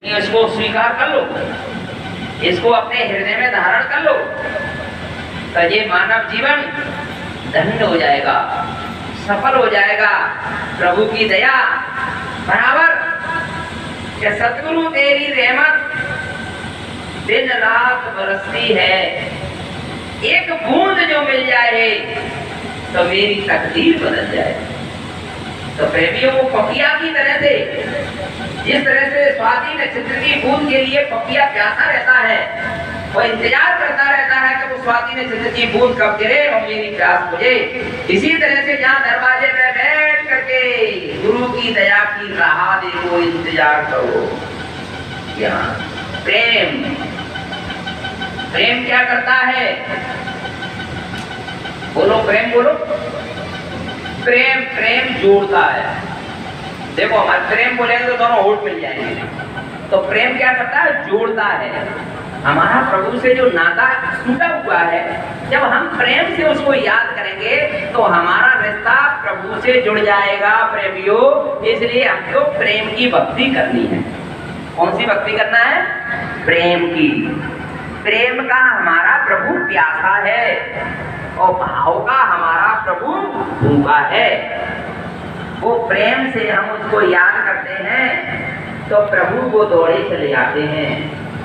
इसको स्वीकार कर लो, इसको अपने हृदय में धारण कर लो, तो ये मानव जीवन धन्य हो जाएगा, सफल हो जाएगा। प्रभु की दया बराबर कि सतगुरु तेरी रहमत दिन रात बरसती है, एक बूंद जो मिल जाए तो मेरी तकदीर बदल जाए। तो प्रेमियों को पपिया की तरह से, जिस तरह से स्वाति नक्षत्र की बूंद के लिए पपिया प्यासा रहता है, वो इंतजार करता रहता है कि वो स्वाति नक्षत्र की बूंद कब गिरे और मेरी प्यास बुझे। इसी तरह से जहाँ दरवाजे पे बैठ करके गुरु की दया की राह देखो, इंतजार करो। यहाँ प्रेम, प्रेम क्या करता है? बोलो प्रेम, बोलो प्रेम। प्रेम जोड़ता है। देखो हमारे प्रेम बोलेंगे तो दोनों होठ मिल जाएंगे। तो प्रेम क्या करता है? जोड़ता है। हमारा प्रभु से जो नाता टूटा हुआ है, जब हम प्रेम से उसको याद करेंगे तो हमारा रिश्ता प्रभु से जुड़ जाएगा। प्रेमियों, इसलिए हमको प्रेम की भक्ति करनी है। कौन सी भक्ति करना है? प्रेम की। प्रेम का हमारा प्रभु प्यासा है और भाव का हमारा प्रभु भूखा है। वो प्रेम से हम उसको याद करते हैं तो प्रभु को दौड़े चले आते हैं,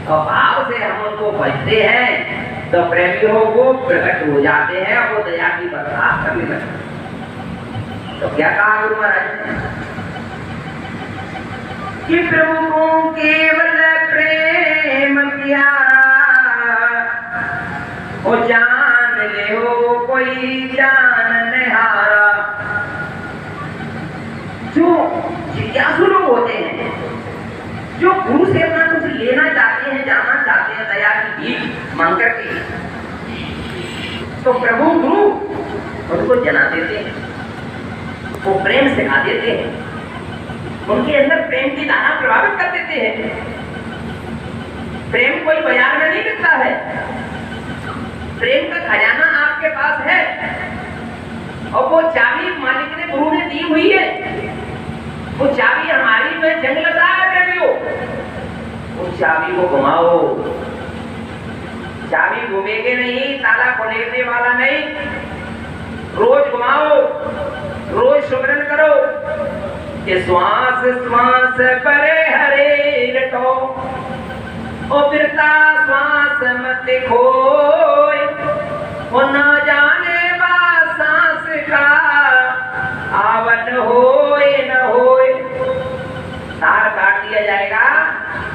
और भाव से हम उनको भजते हैं तो प्रेमियों को प्रकट हो जाते हैं और वो दया की बरसात करने लगते। तो क्या कहा गुरु महाराज ने कि प्रभु को केवल प्रेम प्यारा ओ जान ले हो कोई जान निहारा। जो जिज्ञासु लोग होते हैं, जो गुरु से अपना कुछ लेना चाहते हैं, जानना चाहते हैं, दया की भीख मांग करके, तो प्रभु गुरु उनको जना देते हैं, वो प्रेम सिखा देते हैं, उनके अंदर प्रेम की धारा प्रभावित कर देते हैं। प्रेम कोई बाजार में नहीं मिलता है। प्रेम का खजाना आपके पास है और वो चाबी मालिक ने, गुरु ने दी हुई है। वो चाबी हमारी में जंग लगा है प्रेमियों। वो चाबी को घुमाओ, चाबी घूमेगे नहीं, ताला खोलने वाला नहीं। रोज घुमाओ, रोज सुमरन करो कि श्वास श्वास परे हरे रटो ओ फिरता श्वास मत खोए ओ न जाने बा सांस का आवन होए न होए। तार काट दिया जाएगा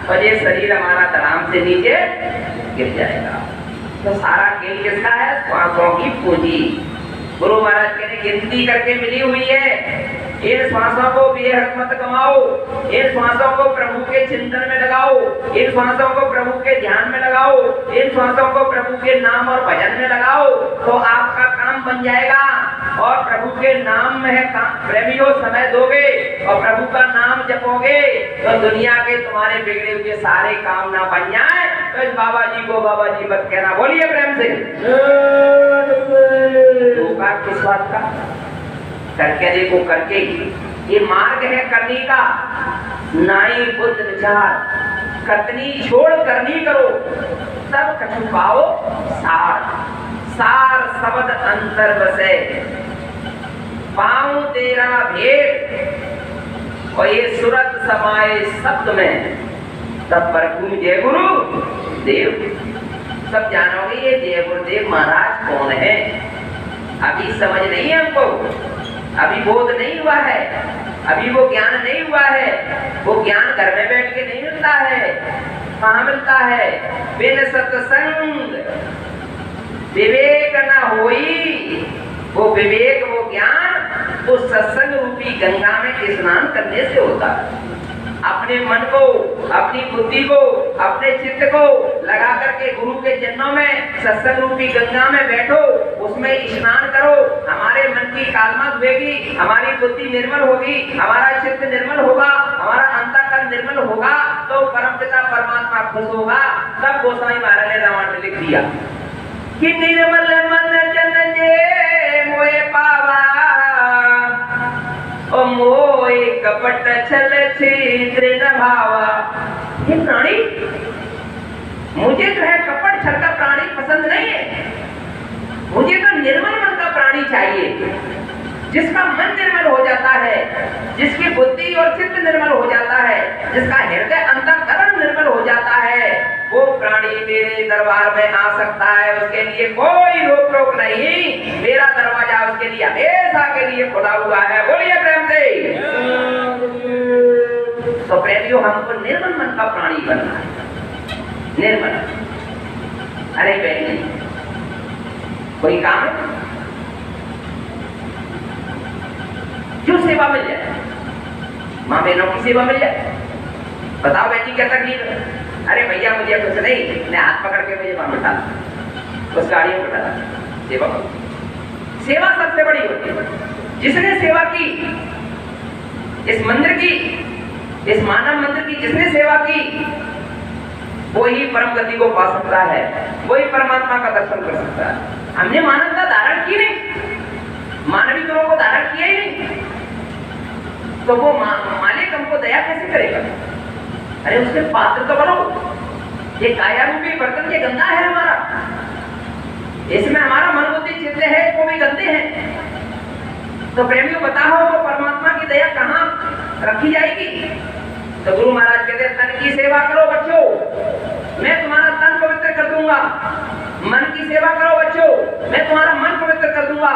और ये शरीर हमारा तराम से नीचे गिर जाएगा। तो सारा खेल किसका है? श्वासों की पूंजी गुरु महाराज के ने गिनती करके मिली हुई है। इन श्वासों को बेहद मत कमाओ, इन श्वासों को प्रभु के चिंतन में लगाओ, इन श्वासों को प्रभु के ध्यान में लगाओ, इन श्वासों को प्रभु के नाम और भजन में लगाओ, तो आपका काम बन जाएगा। और प्रभु के नाम में है काम। प्रेमियों, समय दोगे और प्रभु का नाम जपोगे तो दुनिया के तुम्हारे बिगड़े हुए सारे काम ना बन जाए। तो इस बाबा जी को बाबा जी मत कहना। बोलिए प्रेम से। धोखा किस बात का? करके देखो, करके ये मार्ग है करनी का। नाई बुद्ध विचार कतनी छोड़ करनी करो, सब कछु पाओ सार। सार शब्द अंतर बसे पाऊं तेरा भेद, और ये सूरत समाये शब्द में तब पर जय गुरु देव। सब जानोगे ये जय गुरुदेव महाराज कौन है। अभी समझ नहीं है हमको, अभी बोध नहीं हुआ है, अभी वो ज्ञान नहीं हुआ है। वो ज्ञान घर में बैठ के नहीं मिलता है। कहाँ मिलता है? बिन सत्संग विवेक न होई। वो विवेक, वो ज्ञान वो सत्संग रूपी गंगा में स्नान करने से होता है। अपने मन को, अपनी बुद्धि को, अपने चित्त को लगा करके गुरु के चरणों में सत्संग रूपी गंगा में बैठो, उसमें स्नान करो। हमारे मन की कालमा धुएगी, हमारी बुद्धि निर्मल होगी, हमारा चित्त निर्मल होगा, हमारा अंतःकरण निर्मल होगा, तो परमपिता परमात्मा खुश होगा। तब गोस्वामी महाराज ने रामायण में लिख दिया कि निर्मल मन जन जे मोए पावा ओ मोए कपट छल छिद्र न भावा। हे प्राणी, मुझे जो है कपट छल का प्राणी पसंद नहीं है। मुझे तो निर्मल मन का प्राणी चाहिए, जिसका मन निर्मल हो जाता है, जिसकी बुद्धि और चित्त निर्मल हो जाता है, जिसका हृदय अंतःकरण निर्मल हो जाता है, वो प्राणी मेरे दरबार में आ सकता है। उसके लिए कोई रोक टोक नहीं, मेरा दरवाजा उसके लिए हमेशा के लिए खुला हुआ है। बोलिए प्रेम से। तो प्रेमियों, हमको निर्मल मन का प्राणी बनना है। निर्मल, अरे बहन, कोई काम है जो सेवा मिल जाए, माँ बहनों की सेवा मिल जाए। बताओ बेटी क्या तकलीफ है? अरे भैया मुझे कुछ नहीं, मैं हाथ पकड़ के मुझे वहां बैठा, उस गाड़ी में बैठा। सेवा, सेवा सबसे बड़ी होती है। जिसने सेवा की, इस मंदिर की, इस मानव मंदिर की जिसने सेवा की, वही परम गति को पा सकता है, वही परमात्मा का दर्शन कर सकता है। हमने मानवता धारण की नहीं, मानवीय गुणों को धारण किया ही नहीं, तो वो मालिक हमको दया कैसे करेगा? अरे उसके पात्र तो बनो। ये काया रूपी बर्तन ये गंदा है हमारा, इसमें हमारा मन बुद्धि चित्त है, वो भी गंदे हैं। तो प्रेमियों बताओ, वो परमात्मा की दया कहाँ रखी जाएगी? तो गुरु महाराज कहते हैं, तन की सेवा करो बच्चों, मैं तुम्हारा तन पवित्र कर दूंगा। मन की सेवा करो बच्चों, मैं तुम्हारा मन पवित्र कर दूंगा।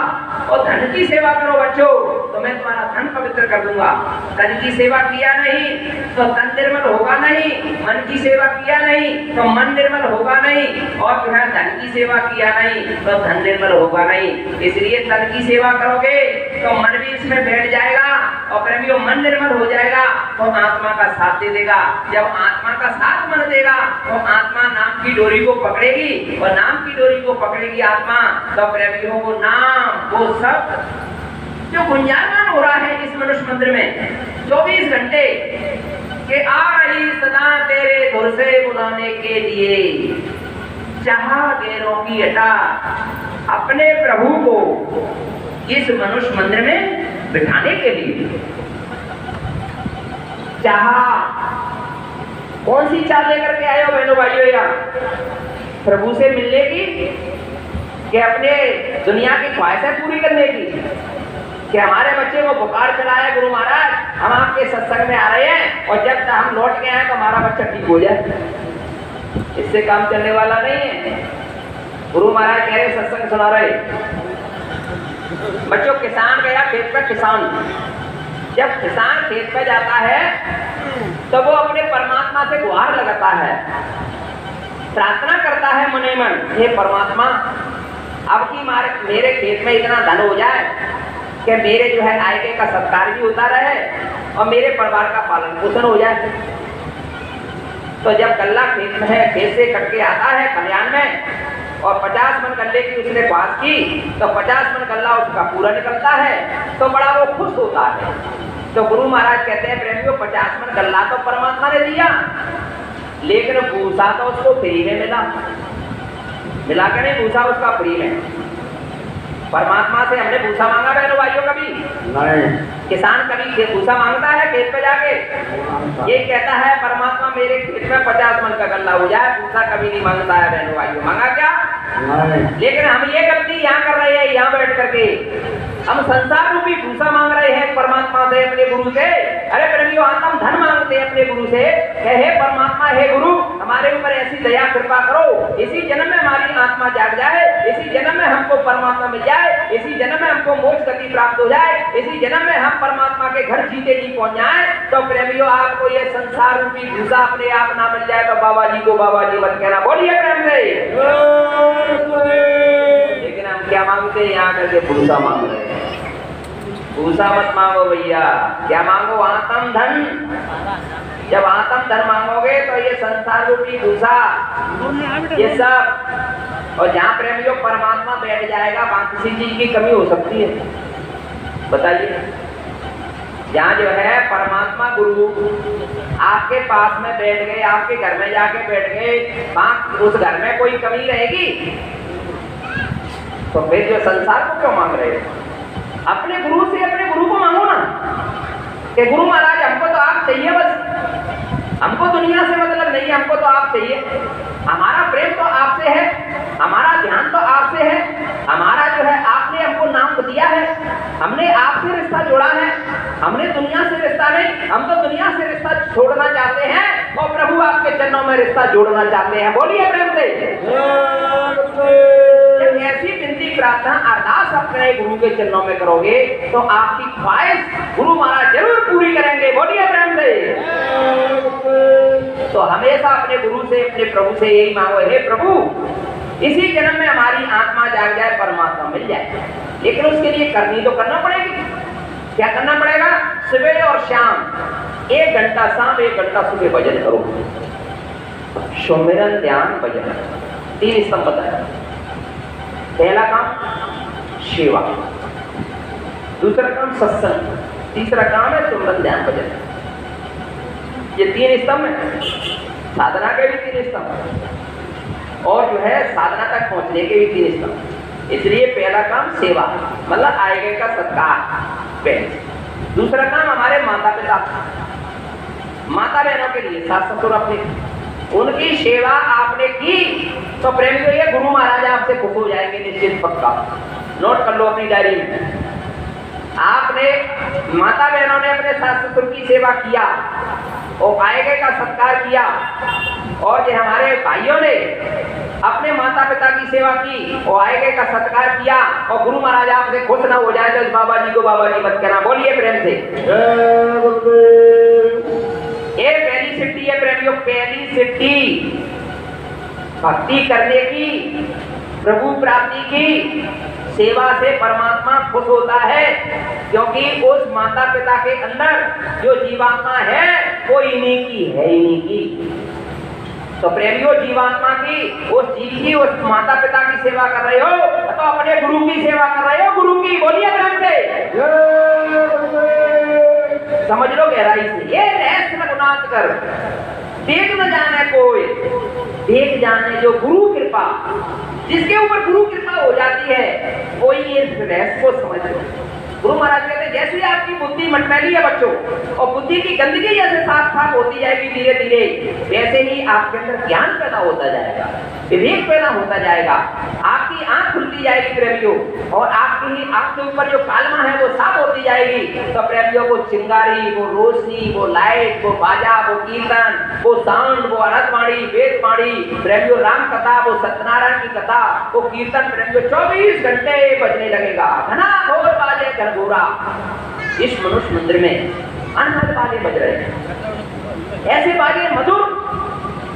और धन की सेवा करो बच्चों, तो मैं तुम्हारा धन पवित्र कर दूंगा। तन की सेवा किया नहीं तो तन निर्मल होगा नहीं, मन की सेवा किया नहीं तो मन निर्मल होगा नहीं, और जो है धन की सेवा किया नहीं तो धन निर्मल होगा नहीं। इसलिए तन की सेवा करोगे तो मन भी इसमें बैठ जाएगा, और प्रेमियों मन निर्मल हो जाएगा तो आत्मा का साथ दे देगा। जब आत्मा का साथ मन देगा तो आत्मा नाम की डोरी को पकड़ेगी, और नाम की डोरी को पकड़ेगी आत्मा, तो प्रेमियों को नाम, वो सब जो गुंजायमान हो रहा है इस मनुष्य मंदिर में 24 घंटे के, आ रही सदा तेरे धुर से बुलाने के लिए, चाहा गैरों की हटा अपने प्रभु को इस मनुष्य मंदिर में बिठाने के लिए। चाहा, कौन सी चाल लेकर के आए हो बहनों भाइयों? यार प्रभु से मिलने की, कि अपने दुनिया की ख्वाहिशें पूरी करने की, कि हमारे बच्चे को बुखार चला है गुरु महाराज, हम आपके सत्संग में आ रहे हैं, और जब तक हम लौट के आए तो हमारा बच्चा ठीक हो जाए। इससे काम चलने वाला नहीं है। गुरु महाराज कह रहे सत्संग सुना रहे बच्चों। किसान गया खेत पे, किसान जब किसान खेत पे जाता है तो वो अपने परमात्मा से गुहार लगाता है, प्रार्थना करता है मने मन, हे परमात्मा, अब की मेरे खेत में इतना धन हो जाए कि मेरे जो है आय का सत्कार भी होता रहे और मेरे परिवार का पालन पोषण हो जाए। तो जब गल्ला खेत में है, खेत से कट के आता है खलिहान में, और 50 मन गल्ले की उसने ख्वाहिश की, तो 50 मन गल्ला उसका पूरा निकलता है, तो बड़ा वो खुश होता है। तो गुरु महाराज कहते हैं, प्रेमियों 50 मन गल्ला तो परमात्मा ने दिया, लेकिन भूसा तो उसको फ्री में मिला के नहीं, भूसा उसका फ्री में। परमात्मा से हमने भूसा मांगा बहनों भाइयों कभी नहीं। किसान कभी भूसा मांगता है खेत पे जाके? ये कहता है परमात्मा मेरे खेत में 50 मन का गल्ला हो जाए, भूसा कभी नहीं मांगता है बहनों भाइयों। मांगा क्या? नहीं। लेकिन हम ये गलती यहाँ कर रहे हैं, यहाँ बैठ करके हम संसार रूपी भूसा मांग रहे हैं परमात्मा से, अपने गुरु से। अरे प्रेमियों, हम धन मांगते हैं अपने गुरु से, हे परमात्मा, हे गुरु, हमारे ऊपर ऐसी दया कृपा करो, इसी जन्म में हमारी आत्मा जाग जाए, इसी जन्म में हमको परमात्मा मिल जाए, इसी जन्म में हमको मोक्ष गति प्राप्त हो जाए, इसी जन्म में हम परमात्मा के घर जीते जी पहुंच जाए। तो प्रेमियों, आपको ये संसार रूपी भूसा अपने आप ना मिल जाए तो बाबा जी को बाबा जी मत कहना। बोलिए प्रेम से। लेकिन हम क्या मांगते हैं? यहाँ करके भूसा मांग रहे हैं। भूसा मत मांगो भैया, क्या मांगो? आत्म धन। जब आत्म धन मांगोगे तो ये संसार रूपी भूसा, ये सब, और जहाँ प्रेमियों परमात्मा बैठ जाएगा, वहां किसी चीज की कमी हो सकती है? बताइए। जहाँ जो है परमात्मा गुरु आपके पास में बैठ गए, आपके घर में जाके बैठ गए, वहां उस घर में कोई कमी रहेगी? तो फिर जो संसार को क्यों मांग रहे हैं? अपने गुरु से अपने गुरु को मांगो ना, कि गुरु महाराज हमको तो आप चाहिए, बस हमको दुनिया से मतलब नहीं, हमको तो आप चाहिए। हमारा प्रेम तो आपसे है, हमारा ध्यान तो आपसे है, हमारा जो है आपने हमको नाम दिया है, हमने आपसे रिश्ता जोड़ा है, हमने दुनिया से रिश्ता नहीं, हम तो दुनिया से रिश्ता छोड़ना चाहते हैं और प्रभु आपके चरणों में रिश्ता जोड़ना चाहते हैं। बोलिए प्रेम से। जब ऐसी विनती प्रार्थना अरदास अपने गुरु के चरणों में करोगे तो आपकी ख्वाहिश गुरु महाराज जरूर पूरी करेंगे। बोलिए प्रेम से। तो हमेशा अपने गुरु से, अपने प्रभु से यही मांगो, हे प्रभु इसी जन्म में हमारी आत्मा जाग जाए, परमात्मा मिल जाए। लेकिन उसके लिए करनी तो करना पड़ेगी। क्या करना पड़ेगा? सुबह और शाम 1 घंटा शाम 1 घंटा सुबह भजन करो, सुमिरन ध्यान भजन, 3 स्तंभ बताया। पहला काम सेवा, दूसरा काम सत्संग, तीसरा काम है सुमिरन ध्यान भजन। ये 3 स्तंभ है। साधना के भी 3 स्तंभ और जो है साधना तक पहुंचने के भी 3 स्तंभ। इसलिए पहला काम सेवा, मतलब आए गए का सत्कार पहले। दूसरा काम हमारे माता पिता, माता बहनों के लिए, सास ससुर अपने, उनकी सेवा आपने की तो प्रेम से ये गुरु महाराज आपसे खुश हो जाएंगे, निश्चित पक्का। नोट कर लो अपनी डायरी में। आपने माता बहनों ने अपने सास ससुर की सेवा किया और आए गए का सत्कार किया, और जो हमारे भाइयों ने अपने माता पिता की सेवा की और आए गए का सत्कार किया, और गुरु महाराज आपसे खुश ना हो जाए तो बाबा जी को बाबा जी मत कहना। बोलिए प्रेम से। ये पहली सिद्धि है प्रेमियों, पहली सिद्धि भक्ति करने की, प्रभु प्राप्ति की। सेवा से परमात्मा खुश होता है, क्योंकि उस माता पिता के अंदर जो जीवात्मा है वो इन्हीं की है, इन्हीं की। तो प्रेमियों, जीवात्मा की, उस जीव की, उस माता पिता की सेवा कर रहे हो तो अपने गुरु की सेवा कर रहे हो, गुरु की। बोलिए प्रेम से। समझ लो गहराई से। ये रहस्य में गुनात कर, देख न जाने कोई, देख जाने जो गुरु कृपा। जिसके ऊपर गुरु कृपा हो जाती है कोई ये रहस्य को समझ लो। गुरु महाराज कहते हैं जैसे आपकी बुद्धि मटमैली है बच्चों, और बुद्धि की गंदगी जैसे साफ साफ होती जाएगी धीरे धीरे, वैसे ही आपके अंदर ज्ञान पैदा होता जाएगा, विवेक पैदा होता जाएगा, आपकी आंख खुलती जाएगी प्रेमियों, और आपकी आंख के ऊपर जो कालमा है वो साफ होती जाएगी। तो प्रेमियों को चिंगारी, वो रोशनी, वो लाइट, वो बाजा, वो कीर्तन, वो साउंड, वो अरथवाणी, वेदवाणी, प्रेमियों राम कथा, वो सत्यनारायण की कथा, वो कीर्तन प्रेमियों 24 घंटे बजने लगेगा। घना घोर बाजे घनघोरा इस मनुष्य मंदिर में अनहद बाजे बज रहे हैं। ऐसे बाजे मधुर,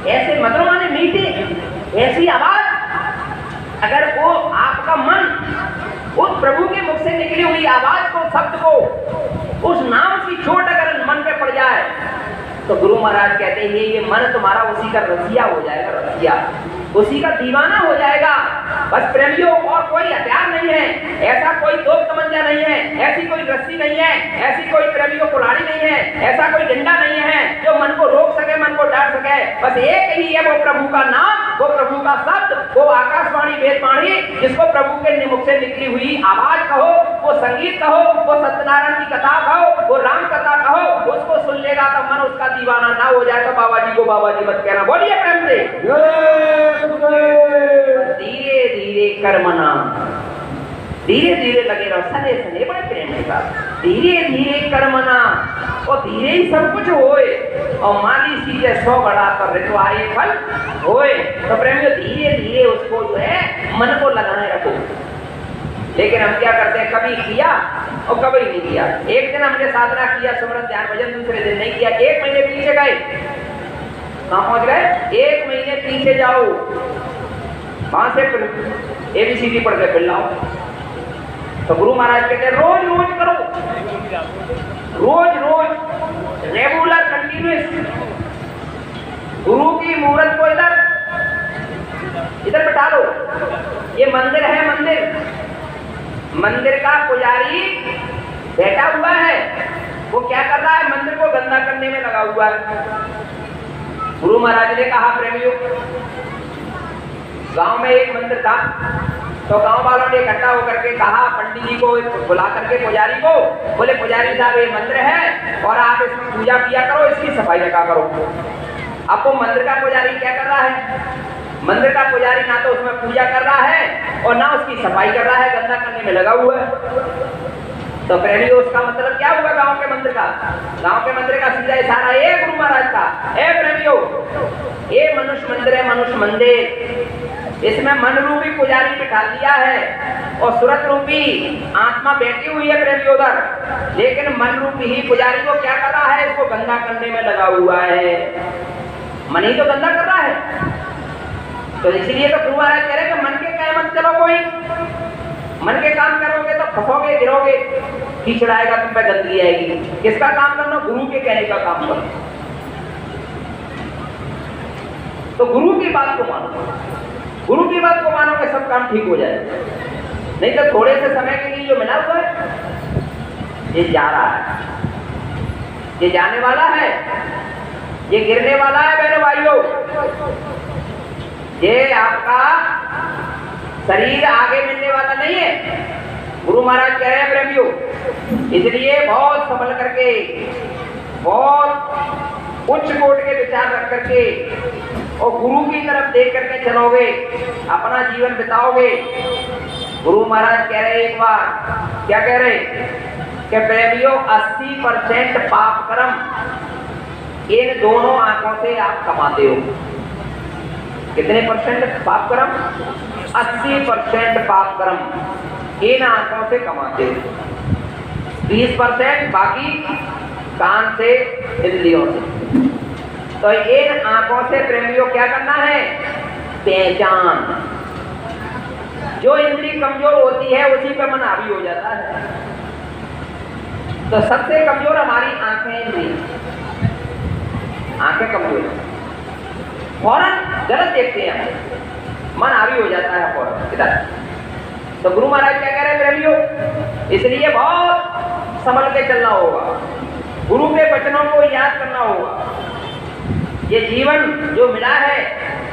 ऐसे मधुर माने मीठे, ऐसी आवाज। अगर वो आपका मन उस प्रभु के मुख से निकली हुई आवाज को, शब्द को, उस नाम की चोट अगर मन पे पड़ जाए तो गुरु महाराज कहते हैं ये मन तुम्हारा उसी का रसिया हो जाएगा, रसिया, उसी का दीवाना हो जाएगा। बस प्रेमियों, और कोई हथियार नहीं है, ऐसा कोई तोप तमंचा नहीं है, ऐसी कोई रस्सी नहीं है, ऐसी कोई प्रेमियों कुल्हाड़ी नहीं है, ऐसा कोई डंडा नहीं है जो मन को रोक सके, मन को डाल सके। बस एक ही है, वो प्रभु का नाम, वो प्रभु का शब्द, वो आकाशवाणी वेदवाणी, जिसको प्रभु के मुख से निकली हुई आवाज कहो, वो संगीत कहो, वो सत्यनारायण की कथा कहो, वो राम कथा कहो, उसको सुन लेगा तो मन उसका दीवाना ना हो जाए तो बाबा जी को बाबा जी मत कहना। बोलिए प्रेम से। धीरे धीरे कर्मना, धीरे धीरे लगे रहो, सने सने बड़े प्रेम के साथ, धीरे धीरे कर्मना, और धीरे ही सब कुछ होए, और माली सीधे 100 बड़ा पर ऋतुआए फल होए। तो प्रेमियों धीरे धीरे उसको जो है मन को लगाए रखो। लेकिन हम क्या करते हैं, कभी किया और कभी नहीं किया। एक दिन हमने साधना किया, सुमिरन ध्यान भजन, दूसरे दिन नहीं किया। 1 महीने पीछे गए, कहाँ पहुंच गए? 1 महीने पीछे जाओ, वहां से ABCD पढ़ के फिर लाओ। तो गुरु महाराज कहते हैं रोज रोज करो, रोज रोज रेगुलर कंटिन्यूस। गुरु की मूर्त को इधर बैठा लो। ये मंदिर है, मंदिर का पुजारी बैठा हुआ है, वो क्या कर रहा है? मंदिर को गंदा करने में लगा हुआ है। गुरु महाराज ने कहा प्रेमियों, गांव में एक मंदिर था, तो गांव वालों ने इकट्ठा होकर के कहा पंडित जी को बुला करके पुजारी को, बोले पुजारी साहब ये मंदिर है और आप इसमें पूजा किया करो, इसकी सफाई रखा करो। अब वो मंदिर का पुजारी क्या कर रहा है? मंदिर का पुजारी ना तो उसमें पूजा कर रहा है और ना उसकी सफाई कर रहा है, गंदा करने में लगा हुआ है। तो प्रेमी उसका मतलब क्या हुआ गांव के मंदिर का? गांव के मंदिर का सीधा इशारा है गुरु महाराज का, ए प्रेमियों ये मनुष्य मंदिर है, मनुष्य मंदिर, इसमें मन रूपी पुजारी बिठा दिया है और सूरत रूपी आत्मा बैठी हुई है प्रेमी उधर, लेकिन मन रूपी ही पुजारी को क्या कर रहा है? इसको गंदा करने में लगा हुआ है, मन ही तो गंदा कर रहा है। तो इसलिए तो गुरु महाराज कह रहे हैं कि मन के कहे मत चलो, कोई मन के काम करोगे तो फंसोगे, गिरोगे, कीचड़ आएगा, तुम पे गंदगी आएगी। किसका काम करना? गुरु के कहने का काम करो। तो गुरु की बात को मानो, गुरु की बात को मानो कि सब काम ठीक हो जाए। नहीं तो थोड़े से समय के लिए जो मिला हुआ है ये जा रहा है, ये जाने वाला है, ये गिरने वाला है बहनों भाइयों। ये आपका शरीर आगे मिलने वाला नहीं है, गुरु महाराज कह रहे हैं प्रेमियों। इसलिए बहुत संभल करके, बहुत उच्च कोट के विचार रख करके और गुरु की तरफ देख करके चलोगे, अपना जीवन बिताओगे। गुरु महाराज कह रहे एक बार, क्या कह रहे कि प्रेमियों 80% पाप कर्म इन दोनों आंखों से आप कमाते हो। कितने परसेंट पाप कर्म? 80% पाप कर्म इन आंखों से कमाते हो, 20% बाकी कान से, इंद्रियों से। तो इन आंखों से प्रेमियों क्या करना है? पहचान। जो इंद्री कमजोर होती है उसी पर मन हावी हो जाता है। तो सबसे कमजोर हमारी आंखें, इंद्री, आंखें कमजोर, फौरन गलत देखते हैं, मन हावी हो जाता है फौरन इधर। तो गुरु महाराज क्या कह रहे हैं प्रेमियों? इसलिए बहुत संभल के चलना होगा, गुरु के वचनों को याद करना होगा। ये जीवन जो मिला है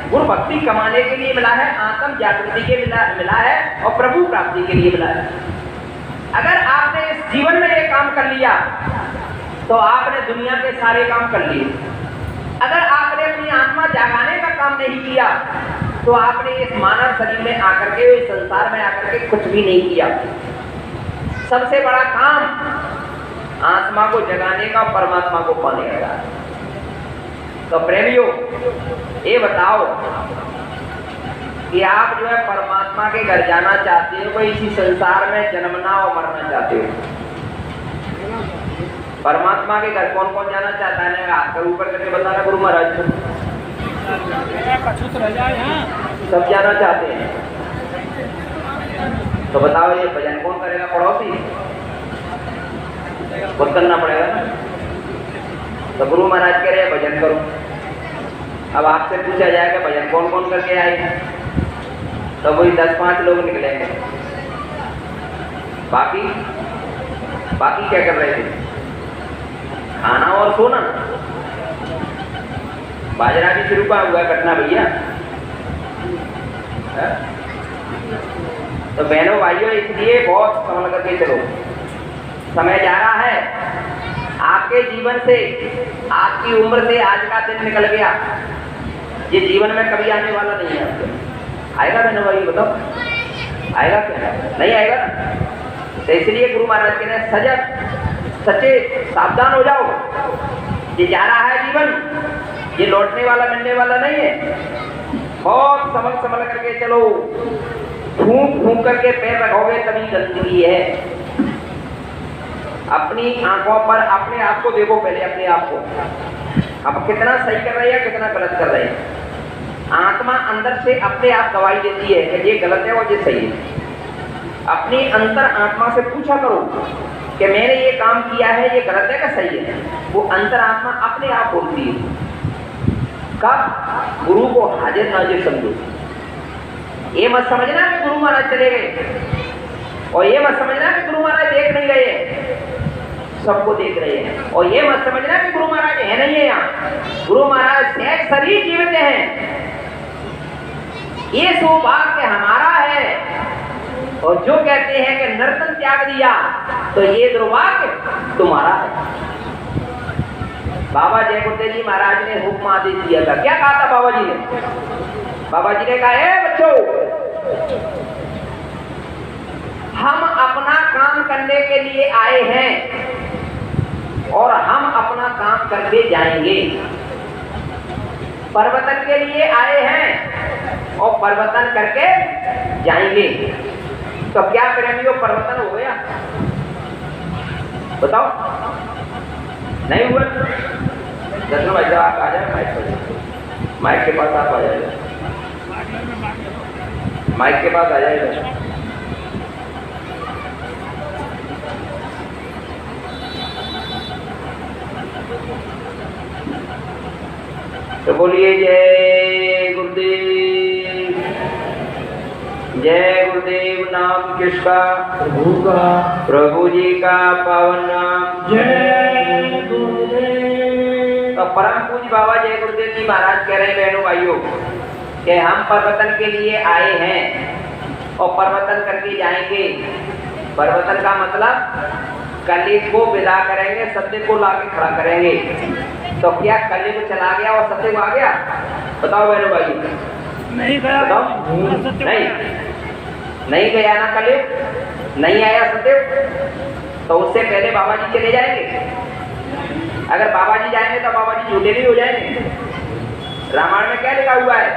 गुरु भक्ति कमाने के लिए मिला है, आत्म जागृति के मिला है और प्रभु प्राप्ति के लिए मिला है। अगर आपने इस जीवन में ये काम कर लिया तो आपने दुनिया के सारे काम कर लिए। अगर आपने अपनी आत्मा जागाने का काम नहीं किया तो आपने इस मानव शरीर में आकर के, इस संसार में आकर के कुछ भी नहीं किया। सबसे बड़ा काम आत्मा को जगाने का, परमात्मा को पाने का। तो प्रेमियों ये बताओ कि आप जो है परमात्मा के घर जाना चाहते हो, कोई इसी संसार में जन्मना और मरना चाहते हो? परमात्मा के घर कौन कौन जाना चाहता है? हाथ कर ऊपर करके बताना गुरु महाराज। सब जाना चाहते हैं। तो बताओ ये भजन कौन करेगा? पड़ोसी खुद करना पड़ेगा ना। तो गुरु महाराज कह रहे हैं भजन करो। अब आपसे पूछा जाएगा भजन कौन कौन करके आए, तो वही 10-5 लोग निकलेंगे। बाकी क्या कर रहे थे? खाना और सोना। बाजरा भी शुरू का हुआ घटना भैया। तो बहनों भाइयों इसलिए बहुत संभल करके चलो, समय जा रहा है आपके जीवन से, आपकी उम्र से आज का दिन निकल गया। ये जीवन में कभी आने वाला नहीं है। आएगा बहनों भाई? बताओ आएगा क्या? नहीं आएगा ना। तो इसलिए गुरु महाराज कह रहे हैं सजग, सचेत, सावधान हो जाओ। ये जा रहा है जीवन, ये लौटने वाला, मिलने वाला नहीं है। बहुत संभल करके चलो। फूंक करके पैर रखोगे तभी गंदगी है। अपनी आंखों पर अपने आप को देखो पहले, अपने आप को अब कितना सही कर रहे हैं, कितना गलत कर रहे हैं। आत्मा अंदर से अपने आप गवाही देती है कि ये गलत है और ये सही है। अपनी अंतर आत्मा से पूछा करो कि मैंने ये काम किया है, ये गलत है कि सही है। वो अंतर आत्मा अपने आप बोलती है। कब? गुरु को हाजिर नाजिर समझो। ये मत समझना कि गुरु महाराज चले गए, और ये मत समझना कि गुरु महाराज देख नहीं रहे, सबको देख रहे हैं। और ये मत समझना कि गुरु महाराज है नहीं है यहाँ। गुरु महाराज सहज शरीर जीवित हैं। ये सौभाग्य हमारा है और जो कहते हैं कि नर्तन त्याग दिया तो ये दुर्भाग्य तुम्हारा है। बाबा जय गुरुदेव जी महाराज ने हुक्म आदेश दिया था। क्या कहा था बाबा जी ने? बाबा जी ने कहा, बच्चों, हम अपना काम करने के लिए आए हैं और हम अपना काम करके जाएंगे। परिवर्तन के लिए आए हैं और परिवर्तन करके जाएंगे। तो क्या प्रेमियों परिवर्तन हो गया? बताओ, नहीं हुआ? दर्शन भाई साहब आप आ जाए माइक पर, माइक के पास आप आ जाइए, माइक के पास आ जाइए। तो बोलिए जय गुरुदेव, जय गुरुदेव। नाम किसका? प्रभु का। प्रभु जी का पावन नाम जय गुरुदेव। तो परम पूज्य बाबा जय गुरुदेव जी महाराज कह रहे हैं बहनों भाइयों कि हम परिवर्तन के लिए आए हैं और परिवर्तन करके जाएंगे। परिवर्तन का मतलब कलयुग को विदा करेंगे, सत्य को लाके खड़ा करेंगे। तो क्या कलयुग चला गया और सत्य आ गया? बताओ बहनों भाई। नहीं गया। बताओ, नहीं गया ना कलयुग, नहीं आया सत्य। तो उससे पहले बाबा जी चले जाएंगे। अगर बाबा जी जाएंगे तो बाबा जी झूठे नहीं हो जाएंगे। रामायण में क्या लिखा हुआ है?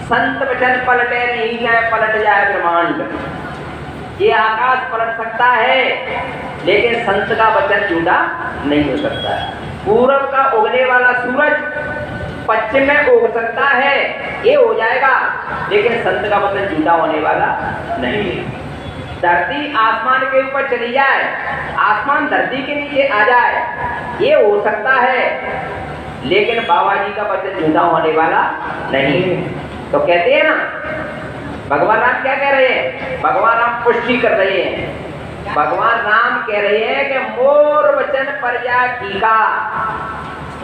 संत वचन पलटे नहीं जाए, पलट जाए ब्रह्मांड। ये आकाश पलट सकता है लेकिन संत का वचन झूठा नहीं हो सकता है। पूरब का उगने वाला सूरज पश्चिम में उग सकता है, ये हो जाएगा, लेकिन संत का वचन झूठा होने वाला नहीं। धरती आसमान के ऊपर चली जाए, आसमान धरती के नीचे आ जाए, ये हो सकता है, लेकिन बाबा जी का वचन झूठा होने वाला नहीं। तो कहते हैं ना, भगवान राम क्या कह रहे हैं? भगवान राम पुष्टि कर रहे हैं। भगवान राम कह रहे हैं कि मोर वचन प्रजा की का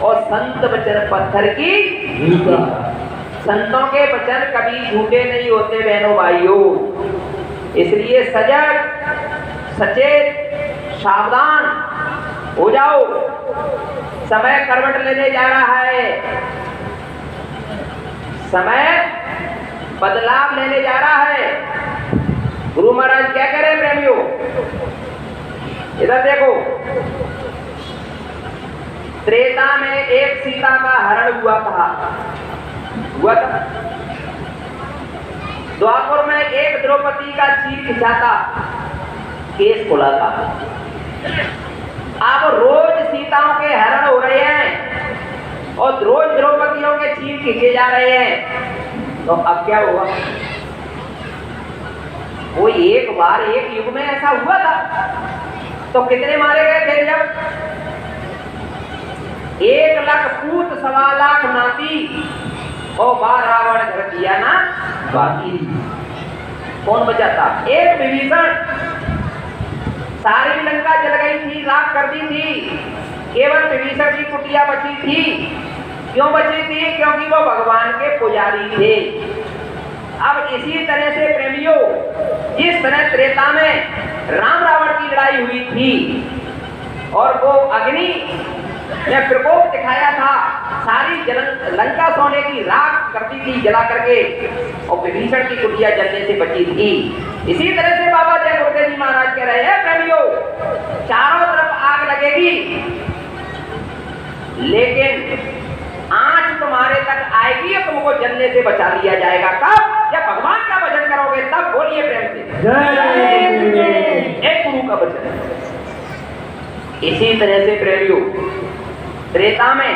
और संत वचन पत्थर की। संतों के वचन कभी झूठे नहीं होते बहनों भाइयों। इसलिए सजग, सचेत, सावधान हो जाओ। समय करवट लेने जा रहा है, समय बदलाव लेने जा रहा है। गुरु महाराज क्या कह रहे हैं प्रेमियों? इधर देखो, त्रेता में एक सीता का हरण हुआ था। द्वापर में एक द्रौपदी का चीर खिंचाता केस खुला था। अब रोज सीताओं के हरण हो रहे हैं और रोज द्रौपदियों के चीर खींचे जा रहे हैं। तो अब क्या हुआ? वो एक बार एक युग में ऐसा हुआ था तो कितने मारे गए थे? जब 1 लाख पूत 1.25 लाख नाती और 12 रावण घर दिया ना बाकी। कौन बचा था? एक विभीषण। सारी लंका जल गई थी, राख कर दी थी, केवल विभीषण की कुटिया बची थी। क्यों बची थी? क्योंकि वो भगवान के पुजारी थे। अब इसी तरह से प्रेमियों, जिस तरह त्रेता में राम रावण की लड़ाई हुई थी और वो अग्नि ने प्रकोप दिखाया था, सारी लंका सोने की राख करती थी जला करके और विभीषण की कुटिया जलने से बची थी। इसी तरह से बाबा जय गुरुदेव जी महाराज कह रहे हैं प्रेमियों, चारों तरफ आग लगेगी लेकिन आंच तुम्हारे तक आएगी और तुमको जलने से बचा लिया जाएगा। कब? जब भगवान का भजन करोगे तब। बोलिए प्रेम से जय। एक गुरु का वचन है। इसी तरह से प्रेमियों, त्रेता में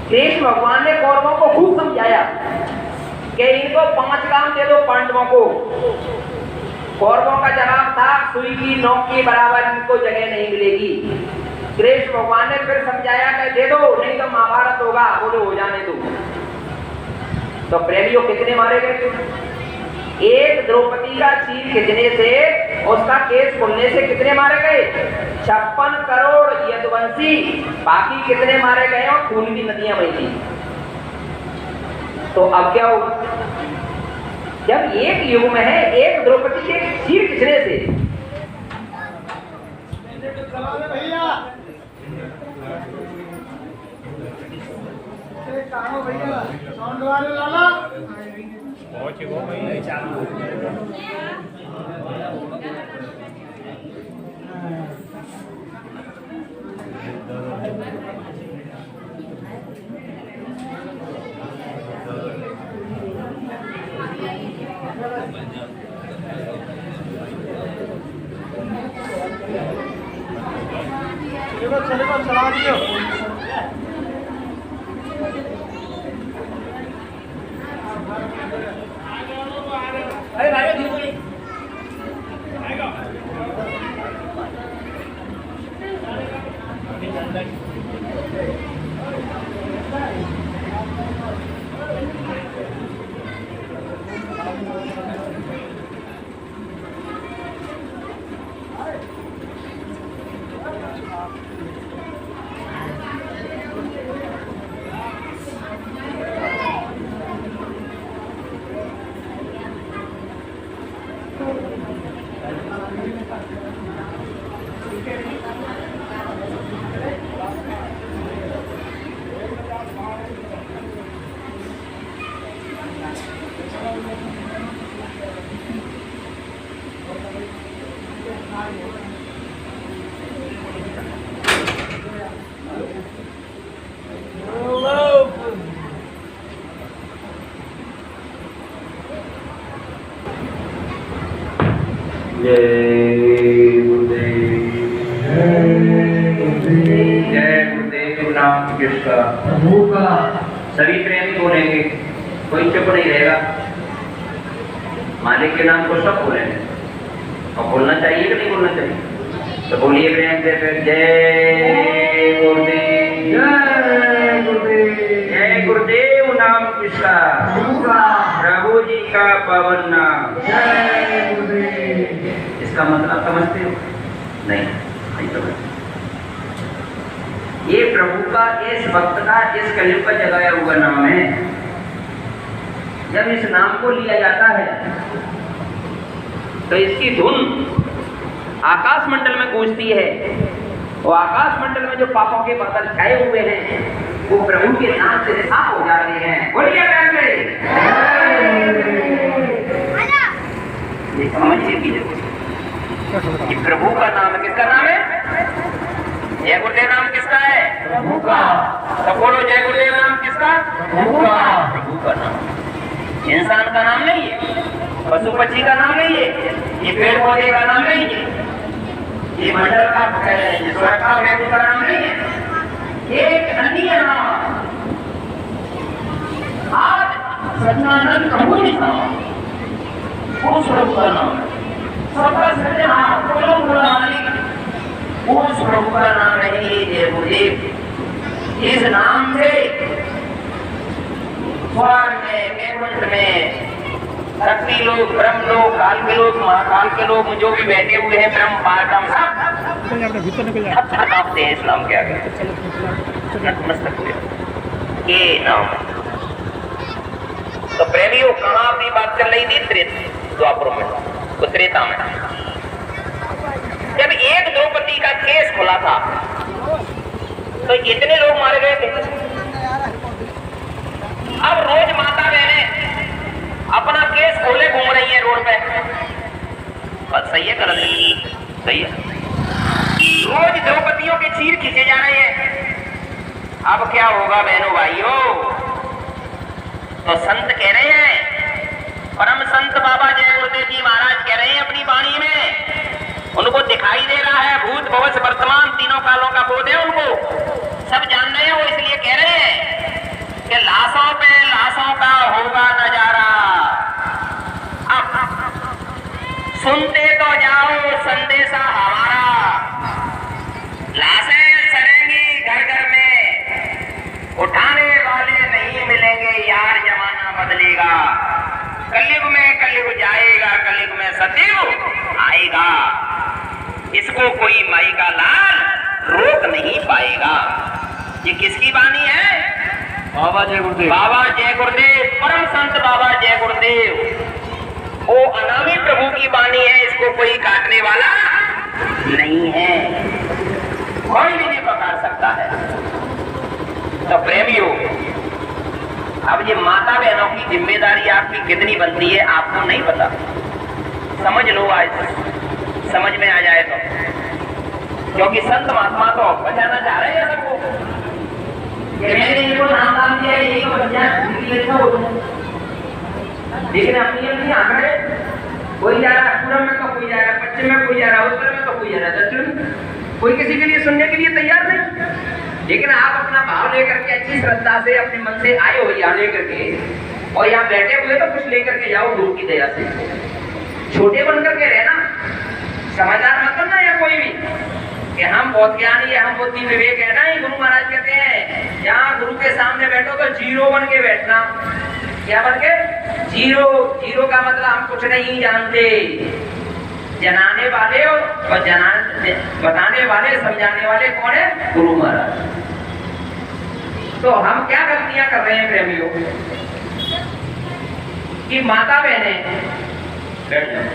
कृष्ण भगवान ने कौरवों को खूब समझाया कि इनको 5 काम दे दो पांडवों को। कौरवों का जवाब था, सुई की नोक के बराबर इनको जगह नहीं मिलेगी। कृष्ण भगवान ने फिर समझाया कि दे दो, नहीं तो महाभारत होगा। बोले हो जाने दो। तो प्रेमियों कितने मारे गए थे? एक द्रौपदी का चीर खींचने से, उसका केस खुलने से कितने मारे गए? 56 करोड़ यदुवंशी। बाकी कितने मारे गए? और खून की नदियां बही थी। तो अब क्या होगा? जब एक युग में है, एक द्रौपदी के चीर खिंचने से चला दियो। अरे भाई दी जय गुरुदेव नाम किसका? प्रभु का। सभी प्रेमी बोलेंगे, कोई चुप नहीं रहेगा। मालिक के नाम को सब बोलेंगे और बोलना चाहिए कि नहीं बोलना चाहिए? तो बोलिए प्रेम से फिर जय गुरुदेव। जय गुरुदेव। जय गुरुदेव नाम किसका? प्रभु का। प्रभु जी का पावन नाम। जय गुरुदेव। इसका मतलब समझते हो? नहीं समझते। ये प्रभु का, इस भक्त का, इस कलयुग का जगाया हुआ नाम है। जब इस नाम को लिया जाता है तो इसकी धुन आकाश मंडल में गूंजती है और आकाश मंडल में जो पापों के बादल छाए हुए हैं वो प्रभु के नाम से साफ हो जाते हैं। बोलिए ये समझिए कि ये प्रभु का नाम है। किसका नाम है? जय गुरुदेव नाम किसका है? प्रभु का। सब बोलो जय गुरुदेव नाम किसका? प्रभु का। प्रभु का नाम। इंसान का नाम नहीं है, पशु पक्षी का नाम नहीं है, ये पेड़ पौधे का नाम नहीं है, ये मंडल का स्वर्ग का व्यक्ति का नाम नहीं है। एक अन्य नाम आज सच्चिदानंद प्रभु जी का उस प्रभु का नाम है। सबका सृजनहार मालिक उस प्रभु का नाम है जय गुरुदेव। इस नाम से स्वर्ग में, वैकुंठ में, शक्ति लोग, ब्रह्म लोग, काल के लोग, महाकाल के लोग जो भी बैठे हुए हैं, ब्रह्म पारब्रह्म सब कांपते हैं इस नाम के आगे। नतमस्तक हुए ये नाम। तो प्रेमियों, कहाँ अपनी बात चल रही थी? द्वापर में, त्रेता में। जब एक द्रौपदी का केस खुला था तो इतने लोग मारे गए थे। अब रोज माता बहनें अपना केस खोले घूम रही है रोड पे। बस सही है, गलत है? सही है। रोज द्रौपदियों के चीर खींचे जा रहे हैं। अब क्या होगा बहनों भाइयों? तो संत कह रहे हैं, परम संत बाबा जय गुरुदेव जी महाराज कह रहे हैं अपनी वाणी में, उनको दिखाई दे रहा है भूत भविष्य वर्तमान तीनों कालों का बोध है, उनको सब जान रहे हैं। वो इसलिए कह रहे हैं कि लाशों पे लाशों का होगा नजारा। अब सुनते तो जाओ संदेशा हमारा। लाशें सड़ेंगी घर घर में, उठाने वाले नहीं मिलेंगे यार, जमाना बदलेगा। कलयुग में कलयुग जाएगा, कलयुग में सतयुग आएगा। इसको कोई माई का लाल रोक नहीं पाएगा। ये किसकी वाणी है? बाबा जय गुरुदेव। बाबा जय गुरुदेव, परम संत बाबा जय गुरुदेव। वो अनामी प्रभु की वाणी है, इसको कोई काटने वाला नहीं है, कोई भी नहीं पकड़ सकता है। तो प्रेमियों, अब ये माता बहनों की जिम्मेदारी आपकी कितनी बनती है आपको नहीं पता, समझ लो आज, समझ में आ जाए तो, क्योंकि संत महात्मा तो बचाना चाह रहे हैं सबको। मैंने इनको नाम दिया एक बच्चा लेकिन अपनी अपनी आंकड़े, कोई जा रहा पूरब में तो कोई जा रहा पश्चिम में, कोई जा रहा उत्तर में तो कोई जा रहा दक्षिण, कोई किसी के लिए सुनने के लिए तैयार नहीं। लेकिन आप अपना भाव लेकर के अच्छी श्रद्धा से अपने मन से आए हो यहाँ लेकर के, और यहाँ बैठे हुए तो कुछ लेकर के जाओ गुरु की दया से। छोटे बन करके रहना, समझदार मत बनना या कोई भी कि हम बहुत ज्ञानी है, हम बुद्धि विवेक है, नहीं। गुरु महाराज कहते हैं यहाँ गुरु के सामने बैठो तो जीरो बन के बैठना। क्या बन के? जीरो। जीरो का मतलब हम कुछ नहीं जानते, जनाने वाले और बताने वाले समझाने वाले कौन है? गुरु महाराज। तो हम क्या गलतियां कर रहे हैं प्रेमियों कि माता बहनें बैठ जाओ,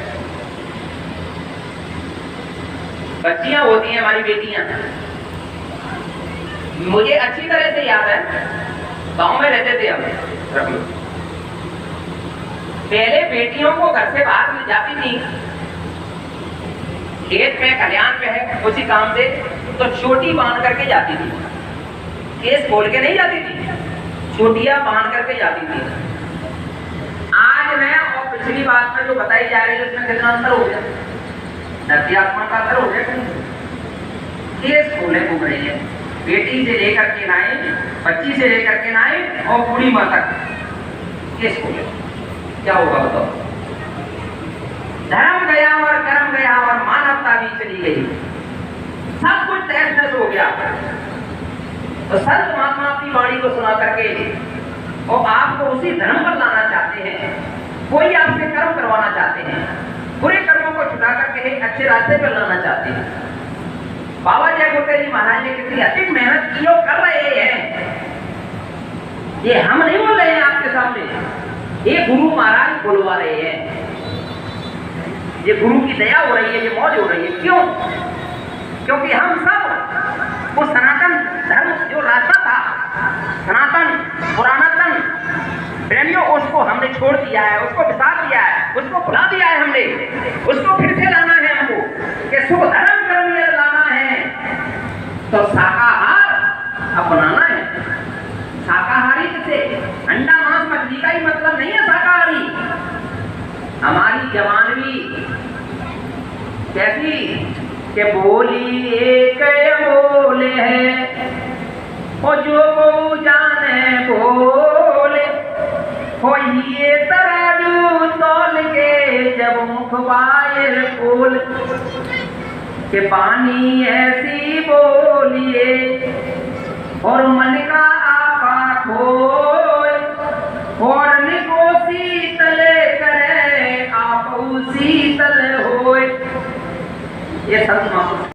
बच्चियां होती हैं हमारी बेटियां। मुझे अच्छी तरह से याद है, गांव में रहते थे हम, पहले बेटियों को घर से बाहर ले जाती थी, खेत में खलियान में है उसी काम से, तो चोटी बांध करके जाती थी, केस खोल के नहीं जाती थी, चोटियां बांध करके जाती थी। आज मैं और पिछली बात में जो बताई जा रही है उसमें कितना अंतर हो गया, धरती आसमान का अंतर हो गया। केस खोले घूम रही है, बेटी से लेकर के नाई, बच्ची से लेकर के नाई और बूढ़ी माँ तक केस खोले। क्या होगा बताओ? धर्म गया और कर्म गया और मानवता भी चली गई, सब कुछ तहस नहस हो गया। तो संत महात्मा अपनी वाणी को सुना करके और आपको उसी धर्म पर लाना चाहते हैं। कोई आपसे कर्म करवाना चाहते हैं, बुरे कर्मों को छुटा करके अच्छे रास्ते पर लाना चाहते हैं। बाबा जय गोटे जी महाराज ने कितनी अधिक मेहनत की और कर रहे हैं, ये हम नहीं बोल रहे हैं आपके सामने, ये गुरु महाराज बोलवा रहे हैं। ये गुरु की दया हो रही है, ये मौज हो रही है। क्यों? क्योंकि हम सब वो सनातन धर्म जो रास्ता था, सनातन पुरातन प्रेमियों, उसको हमने छोड़ दिया है, उसको विसार दिया है, उसको भुला दिया है हमने। उसको फिर से लाना है हमको कि सुख धर्म कर्म लाना है, तो शाकाहार अपनाना है। शाकाहारी से अंडा मांस मछली का ही मतलब नहीं है शाकाहारी। हमारी जवान भी कैसी कि बोली एक बोले है, और जो को जाने बोले, हो ये तराजू तोल के जब मुख बाहर खोल के पानी ऐसी बोलिए और मन का आपा खोए, और निको शीतल करे आप शीतल होए। ये संत